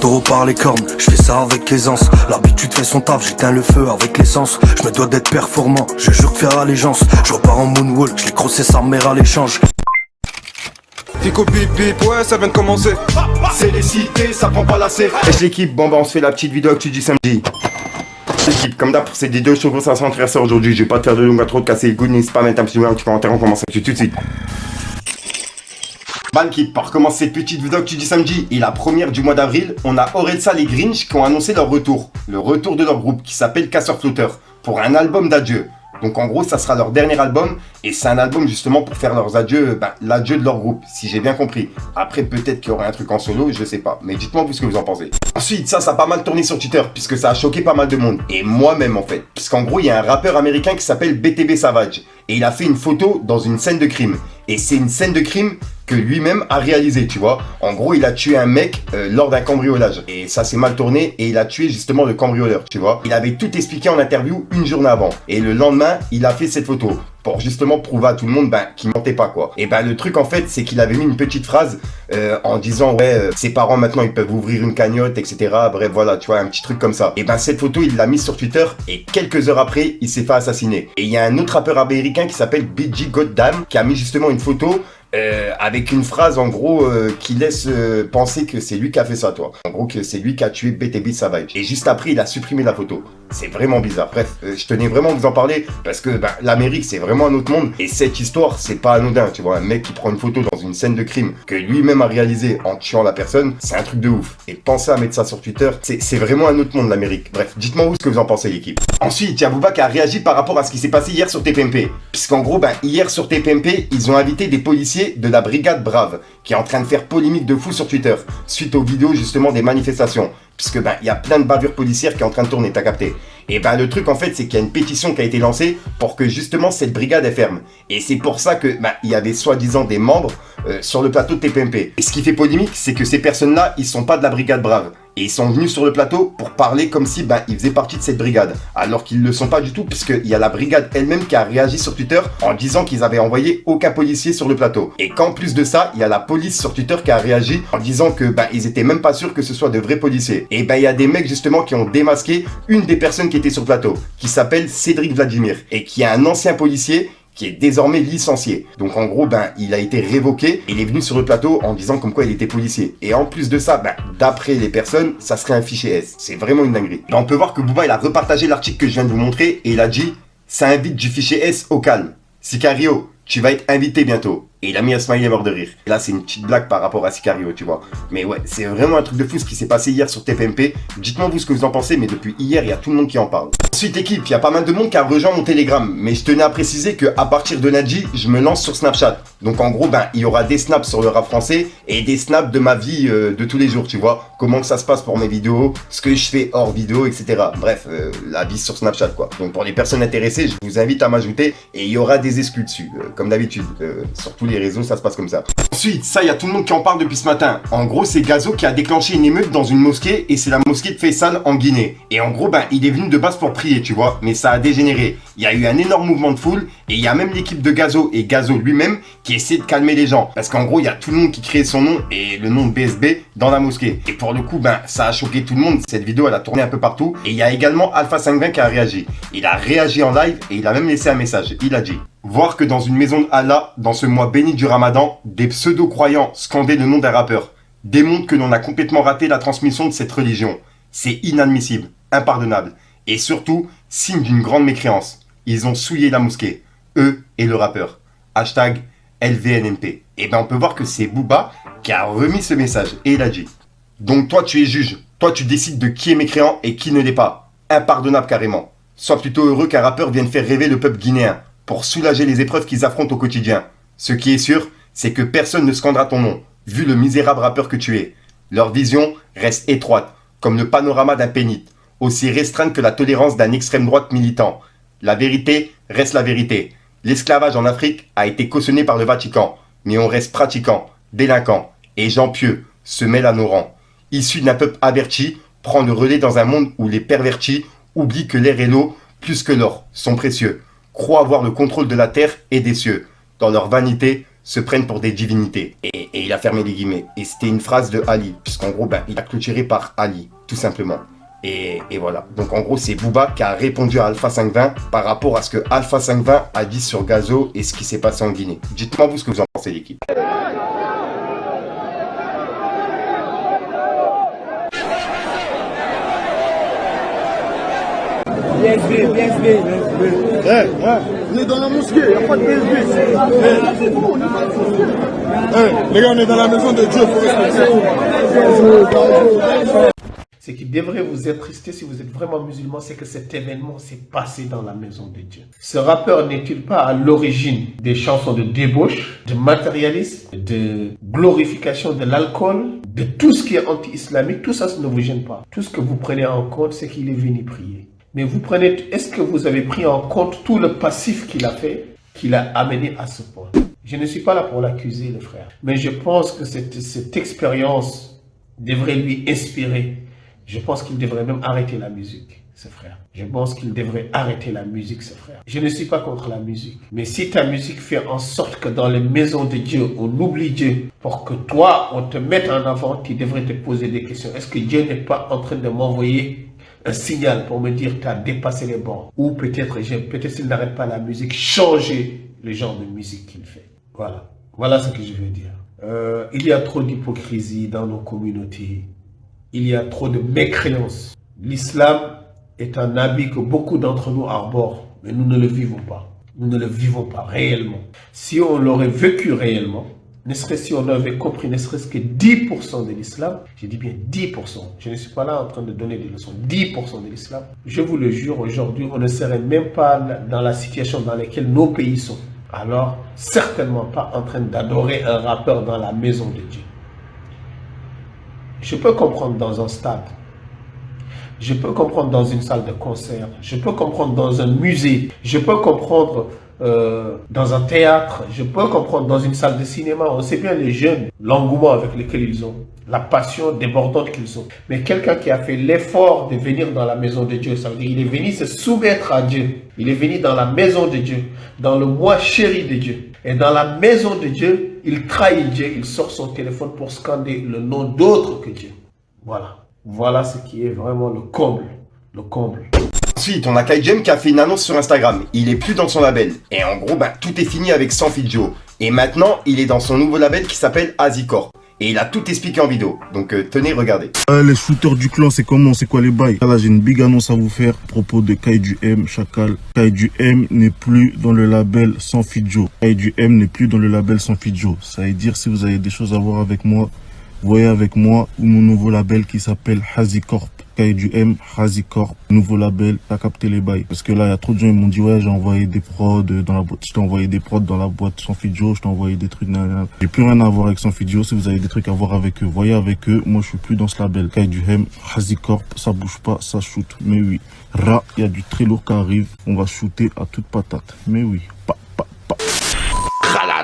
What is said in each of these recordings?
taureau par les cornes, je fais ça avec aisance. L'habitude fait son taf, j'éteins le feu avec l'essence. Je me dois d'être performant, je jure de faire allégeance. Je repars en moonwalk, je l'ai crossé sa mère à l'échange. Fico bip bip, ouais ça vient de commencer. C'est les cités, ça prend pas la C. Wesh l'équipe, bon bah on se fait la petite vidéo actu du samedi. L'équipe, comme d'hab pour cette vidéo, je suis gros ça s'intéresse aujourd'hui. Je vais pas te faire de longue intro, de casser les couilles, n'hésite pas à mettre un petit commentaire, on commence tout de suite. Ban Kip, pour commencer cette petite vidéo actu du samedi et la première du mois d'avril, on a Orelsan et Grinch qui ont annoncé leur retour. Le retour de leur groupe qui s'appelle Casseurs Flotteurs pour un album d'adieu. Donc en gros ça sera leur dernier album et c'est un album justement pour faire leurs adieux, l'adieu de leur groupe, si j'ai bien compris. Après peut-être qu'il y aurait un truc en solo, je sais pas, mais dites-moi vous ce que vous en pensez. Ensuite ça a pas mal tourné sur Twitter puisque ça a choqué pas mal de monde, et moi-même en fait. Puisqu'en gros il y a un rappeur américain qui s'appelle BTB Savage et il a fait une photo dans une scène de crime. Et c'est une scène de crime que lui-même a réalisé, tu vois. En gros, il a tué un mec lors d'un cambriolage. Et ça s'est mal tourné et il a tué justement le cambrioleur, tu vois. Il avait tout expliqué en interview une journée avant. Et le lendemain, il a fait cette photo pour justement prouver à tout le monde qu'il mentait pas, quoi. Et le truc en fait, c'est qu'il avait mis une petite phrase en disant ouais, ses parents maintenant ils peuvent ouvrir une cagnotte, etc. Bref, voilà, tu vois, un petit truc comme ça. Et cette photo, il l'a mise sur Twitter et quelques heures après, il s'est fait assassiner. Et il y a un autre rappeur américain qui s'appelle BG Goddamn qui a mis justement une photo avec une phrase en gros qui laisse penser que c'est lui qui a fait ça, toi. En gros que c'est lui qui a tué BTB Savage. Et juste après il a supprimé la photo. C'est vraiment bizarre. Bref, je tenais vraiment à vous en parler parce que l'Amérique c'est vraiment un autre monde. Et cette histoire c'est pas anodin, tu vois. Un mec qui prend une photo dans une scène de crime que lui-même a réalisé en tuant la personne, c'est un truc de ouf. Et pensez à mettre ça sur Twitter, c'est vraiment un autre monde l'Amérique. Bref, dites-moi vous ce que vous en pensez l'équipe. Ensuite, il y a Booba qui a réagi par rapport à ce qui s'est passé hier sur TPMP. Puisqu'en gros, hier sur TPMP, ils ont invité des policiers de la brigade Brave qui est en train de faire polémique de fou sur Twitter suite aux vidéos justement des manifestations. Puisque il y a plein de bavures policières qui est en train de tourner, t'as capté. Et le truc en fait c'est qu'il y a une pétition qui a été lancée pour que justement cette brigade est ferme. Et c'est pour ça que il y avait soi-disant des membres sur le plateau de TPMP. Et ce qui fait polémique, c'est que ces personnes-là, ils sont pas de la brigade Brave. Et ils sont venus sur le plateau pour parler comme si ils faisaient partie de cette brigade. Alors qu'ils ne le sont pas du tout, puisqu'il y a la brigade elle-même qui a réagi sur Twitter en disant qu'ils avaient envoyé aucun policier sur le plateau. Et qu'en plus de ça, il y a la police sur Twitter qui a réagi en disant que ils étaient même pas sûrs que ce soit de vrais policiers. Et il y a des mecs justement qui ont démasqué une des personnes qui était sur le plateau, qui s'appelle Cédric Vladimir, et qui est un ancien policier qui est désormais licencié. Donc en gros, il a été révoqué et il est venu sur le plateau en disant comme quoi il était policier. Et en plus de ça, d'après les personnes, ça serait un fichier S. C'est vraiment une dinguerie. On peut voir que Booba, il a repartagé l'article que je viens de vous montrer et il a dit « Ça invite du fichier S au calme. Sicario, tu vas être invité bientôt. » Et il a mis un smiley mort de rire. Et là, c'est une petite blague par rapport à Sicario, tu vois. Mais ouais, c'est vraiment un truc de fou ce qui s'est passé hier sur TPMP. Dites-moi vous ce que vous en pensez, mais depuis hier, il y a tout le monde qui en parle. Ensuite, équipe, il y a pas mal de monde qui a rejoint mon Telegram. Mais je tenais à préciser qu'à partir de lundi, je me lance sur Snapchat. Donc en gros, il y aura des snaps sur le rap français et des snaps de ma vie de tous les jours, tu vois. Comment que ça se passe pour mes vidéos, ce que je fais hors vidéo, etc. Bref, la vie sur Snapchat, quoi. Donc pour les personnes intéressées, je vous invite à m'ajouter et il y aura des exclus dessus, comme d'habitude. Sur tous les réseaux, ça se passe comme ça. Ensuite, ça, il y a tout le monde qui en parle depuis ce matin. En gros, c'est Gazo qui a déclenché une émeute dans une mosquée et c'est la mosquée de Faisal en Guinée. Et en gros, il est venu de base pour prier, tu vois, mais ça a dégénéré. Il y a eu un énorme mouvement de foule et il y a même l'équipe de Gazo et Gazo lui-même qui essaie de calmer les gens. Parce qu'en gros, il y a tout le monde qui crée son nom et le nom de BSB dans la mosquée. Et pour le coup, ça a choqué tout le monde. Cette vidéo, elle a tourné un peu partout. Et il y a également Alpha 520 qui a réagi. Il a réagi en live et il a même laissé un message. Il a dit: voir que dans une maison de Allah, dans ce mois béni du Ramadan, des pseudo-croyants scandaient le nom d'un rappeur démontre que l'on a complètement raté la transmission de cette religion. C'est inadmissible, impardonnable et surtout signe d'une grande mécréance. Ils ont souillé la mosquée, eux et le rappeur. Hashtag LVNMP. Et on peut voir que c'est Booba qui a remis ce message et il a dit: donc toi tu es juge, toi tu décides de qui est mécréant et qui ne l'est pas. Impardonnable carrément. Sois plutôt heureux qu'un rappeur vienne faire rêver le peuple guinéen pour soulager les épreuves qu'ils affrontent au quotidien. Ce qui est sûr, c'est que personne ne scandera ton nom, vu le misérable rappeur que tu es. Leur vision reste étroite, comme le panorama d'un pénite, aussi restreinte que la tolérance d'un extrême droite militant. La vérité reste la vérité. L'esclavage en Afrique a été cautionné par le Vatican, mais on reste pratiquant, délinquant, et gens pieux se mêlent à nos rangs. Issus d'un peuple averti, prend le relais dans un monde où les pervertis oublient que l'air et l'eau, plus que l'or, sont précieux. Croient avoir le contrôle de la terre et des cieux. Dans leur vanité, se prennent pour des divinités. Et il a fermé les guillemets. Et c'était une phrase de Ali, puisqu'en gros, il a clôturé par Ali, tout simplement. Et voilà. Donc en gros, c'est Booba qui a répondu à Alpha 520 par rapport à ce que Alpha 520 a dit sur Gazo et ce qui s'est passé en Guinée. Dites-moi vous ce que vous en pensez, l'équipe. BSB. On est dans la mosquée, il n'y a pas de BSB. Les gars, on est dans la maison de Dieu, il faut respecter. Ce qui devrait vous attrister si vous êtes vraiment musulman, c'est que cet événement s'est passé dans la maison de Dieu. Ce rappeur n'est-il pas à l'origine des chansons de débauche, de matérialisme, de glorification de l'alcool, de tout ce qui est anti-islamique? Tout ça ne vous gêne pas. Tout ce que vous prenez en compte, c'est qu'il est venu prier. Mais est-ce que vous avez pris en compte tout le passif qu'il a fait, qu'il a amené à ce point? Je ne suis pas là pour l'accuser, le frère. Mais je pense que cette expérience devrait lui inspirer. Je pense qu'il devrait même arrêter la musique, ce frère. Je pense qu'il devrait arrêter la musique, ce frère. Je ne suis pas contre la musique. Mais si ta musique fait en sorte que dans les maisons de Dieu, on oublie Dieu, pour que toi, on te mette en avant, tu devrais te poser des questions. Est-ce que Dieu n'est pas en train de m'envoyer un signal pour me dire tu as dépassé les bornes? Ou peut-être s'il n'arrête pas la musique, changer le genre de musique qu'il fait. Voilà ce que je veux dire. Il y a trop d'hypocrisie dans nos communautés. Il y a trop de mécréance. L'islam est un habit que beaucoup d'entre nous arborent, mais nous ne le vivons pas. Nous ne le vivons pas réellement. Si on l'aurait vécu réellement, ne serait-ce si on avait compris ne serait-ce que 10% de l'islam, je dis bien 10%, je ne suis pas là en train de donner des leçons, 10% de l'islam, je vous le jure, aujourd'hui, on ne serait même pas dans la situation dans laquelle nos pays sont. Alors, certainement pas en train d'adorer un rappeur dans la maison de Dieu. Je peux comprendre dans un stade, je peux comprendre dans une salle de concert, je peux comprendre dans un musée, je peux comprendre dans un théâtre, je peux comprendre dans une salle de cinéma. On sait bien les jeunes, l'engouement avec lequel ils ont, la passion débordante qu'ils ont. Mais quelqu'un qui a fait l'effort de venir dans la maison de Dieu, ça veut dire qu'il est venu se soumettre à Dieu. Il est venu dans la maison de Dieu, dans le moi chéri de Dieu. Et dans la maison de Dieu, il trahit Dieu, il sort son téléphone pour scander le nom d'autre que Dieu. Voilà ce qui est vraiment le comble. Ensuite, on a Kaijem qui a fait une annonce sur Instagram. Il est plus dans son label. Et en gros, tout est fini avec Sanfiljo. Et maintenant, il est dans son nouveau label qui s'appelle Azicorp. Et il a tout expliqué en vidéo. Donc tenez, regardez. Les shooters du clan, c'est comment? C'est quoi les bails? Là, j'ai une big annonce à vous faire à propos de Kaidu M, Chacal. Kaidu M n'est plus dans le label Sanfiljo. Kaidu M n'est plus dans le label Sanfiljo. Ça veut dire, si vous avez des choses à voir avec moi, voyez avec moi mon nouveau label qui s'appelle Azicorp. Kaidu M, Azicorp, nouveau label, t'as capté les bails. Parce que là, il y a trop de gens, ils m'ont dit, ouais, j'ai envoyé des prods dans la boîte. Je t'ai envoyé des prods dans la boîte Sanfiljo, je t'ai envoyé des trucs. J'ai plus rien à voir avec Sanfiljo. Si vous avez des trucs à voir avec eux, voyez avec eux. Moi, je suis plus dans ce label. Kaidu M, Azicorp, ça bouge pas, ça shoot. Mais oui. Il y a du très lourd qui arrive. On va shooter à toute patate. Mais oui.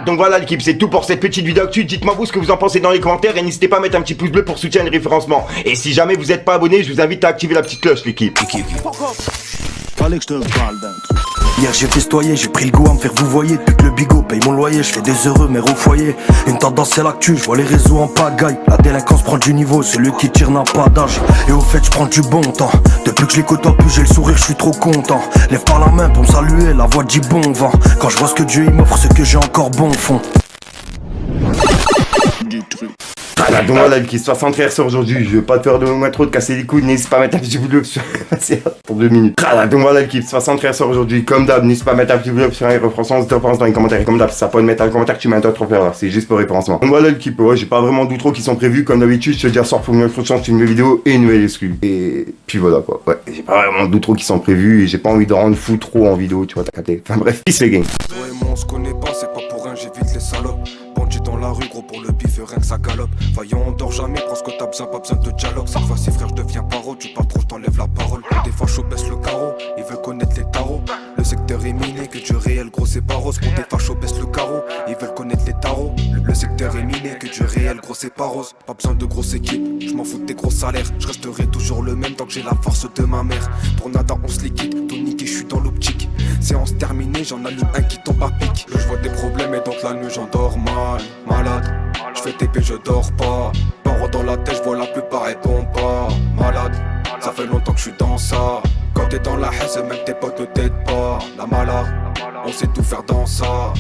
Donc voilà l'équipe, c'est tout pour cette petite vidéo actu. Dites-moi vous ce que vous en pensez dans les commentaires et n'hésitez pas à mettre un petit pouce bleu pour soutenir le référencement. Et si jamais vous n'êtes pas abonné, je vous invite à activer la petite cloche l'équipe. Fallait que je te parle d'un truc. Hier j'ai festoyé, j'ai pris le goût à me faire vous voyez. Depuis que le bigot paye mon loyer, je fais des heureux mères au foyer. Une tendance c'est l'actu, je vois les réseaux en pagaille. La délinquance prend du niveau, celui qui tire n'a pas d'âge. Et au fait je prends du bon temps. Depuis que je les côtoie plus j'ai le sourire, je suis trop content. Lève pas la main pour me saluer, la voix dit bon vent. Quand je vois ce que Dieu il m'offre, ce que j'ai encore bon fond. Donc voilà qui est 60 Hz aujourd'hui, je veux pas te faire de moins trop de casser les couilles, n'hésite pas à mettre un petit bleu sur pour 2 minutes. Donc voilà l'équipe, 60 Hz aujourd'hui, comme d'hab, n'hésite pas à mettre un petit bleu sur les références, de référence dans les commentaires, et comme d'hab, ça peut mettre un commentaire que tu mets un autre faire, c'est juste pour référencement. Donc voilà l'équipe, ouais, j'ai pas vraiment d'outro qui sont prévus, comme d'habitude, je te dis à soir pour une autre chance, une nouvelle vidéo et une nouvelle exclue. Et puis voilà quoi, ouais, j'ai pas vraiment d'outro qui sont prévus et j'ai pas envie de rendre fou trop en vidéo, tu vois, t'as capté. Enfin bref, peace les gang. Toi et moi on se connaît pas, c'est pas pour rien, j'évite les salopes. Bandit dans la rue, gros pour le bif, rien que ça galope. Vaillant, on dort jamais, prends ce que t'as besoin, pas besoin de dialogue. Cette fois-ci, frère, je deviens paro, tu parles trop, je t'enlève la parole. Des fois, chaud baisse le carreau, ils veulent connaître les tarots. Le secteur est miné, que du réel, gros, c'est pas rose. Quand des fachos baisse le carreau, ils veulent connaître les tarots. Le secteur est miné, que du réel, gros, c'est pas rose. Pas besoin de grosse équipe, je m'en fous de tes gros salaires. Je resterai toujours le même tant que j'ai la force de ma mère. Pour nada, on se liquide, tout niqué, je suis dans l'optique. Séance terminée, j'en allume un qui tombe à pic. Je vois des problèmes et donc la nuit j'en dors mal, malade. Je fais TP, je dors pas. Paro dans la tête, je vois la plupart répondent pas. Malade, ça fait longtemps que je suis dans ça. Quand t'es dans la haine, même tes potes ne t'aident pas. La malade, on sait tout faire dans ça.